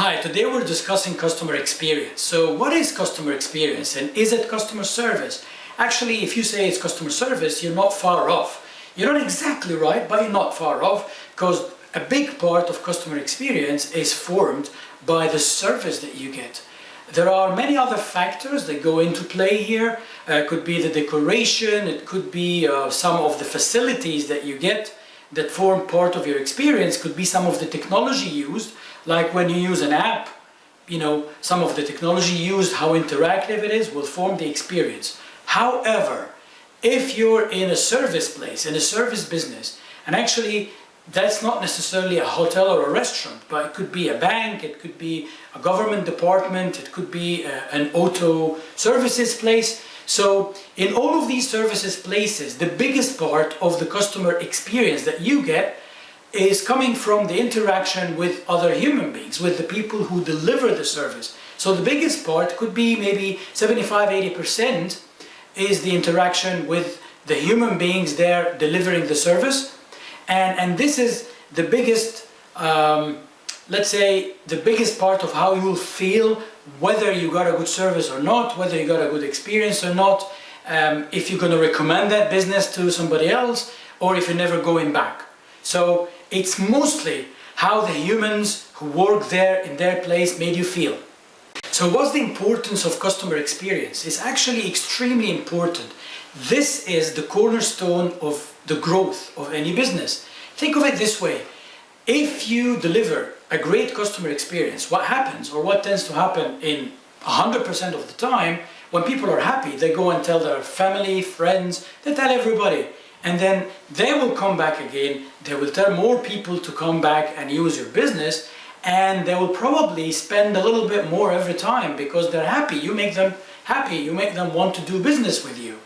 Hi, today we're discussing customer experience. So what is customer experience and is it customer service? Actually, if you say it's customer service, you're not far off. You're not exactly right, but you're not far off, because a big part of customer experience is formed by the service that you get. There are many other factors that go into play here. It could be the decoration, it could be some of the facilities that you get that form part of your experience, could be some of the technology used, like when you use an app, some of the technology used, how interactive it is, will form the experience. However, if you're in a service place, in a service business, and actually that's not necessarily a hotel or a restaurant, but it could be a bank, it could be a government department, it could be an auto services place. So in all of these services places, the biggest part of the customer experience that you get is coming from the interaction with other human beings, with the people who deliver the service. So the biggest part could be maybe 75–80% is the interaction with the human beings there delivering the service. And this is the biggest, let's say, the biggest part of how you'll feel whether you got a good service or not, whether you got a good experience or not, if you're going to recommend that business to somebody else, or if you're never going back. So it's mostly how the humans who work there in their place made you feel. So what's the importance of customer experience? It's actually extremely important. This is the cornerstone of the growth of any business. Think of it this way. If you deliver a great customer experience, what happens, or what tends to happen in 100% of the time, when people are happy, they go and tell their family, friends, they tell everybody. And then they will come back again, they will tell more people to come back and use your business, and they will probably spend a little bit more every time because they're happy. You make them happy, you make them want to do business with you.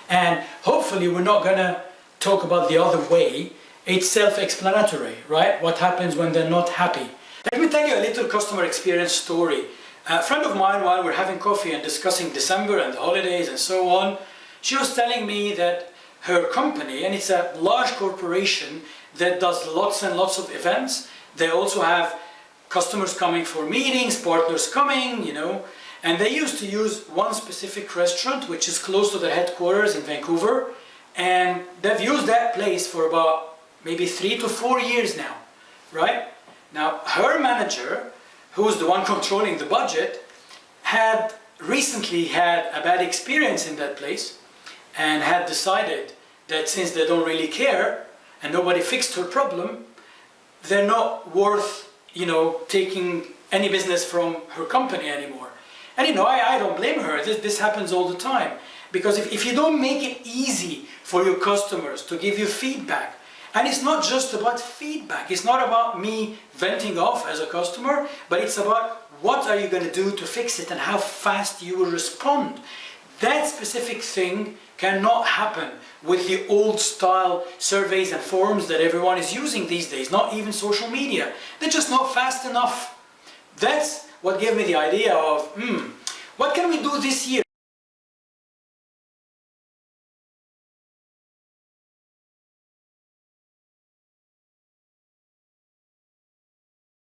And hopefully we're not going to talk about the other way. It's self-explanatory, right? What happens when they're not happy. Let me tell you a little customer experience story. A friend of mine, while we're having coffee and discussing December and the holidays and so on, she was telling me that her company, and it's a large corporation that does lots and lots of events. They also have customers coming for meetings, partners coming, and they used to use one specific restaurant which is close to their headquarters in Vancouver, and they've used that place for about maybe 3 to 4 years now, right? Now, her manager, who's the one controlling the budget, had recently had a bad experience in that place and had decided that since they don't really care and nobody fixed her problem, they're not worth, taking any business from her company anymore. And I don't blame her. This happens all the time. Because if you don't make it easy for your customers to give you feedback, and it's not just about feedback, it's not about me venting off as a customer, but it's about what are you going to do to fix it and how fast you will respond. That specific thing cannot happen with the old style surveys and forums that everyone is using these days, not even social media. They're just not fast enough. That's what gave me the idea of, what can we do this year?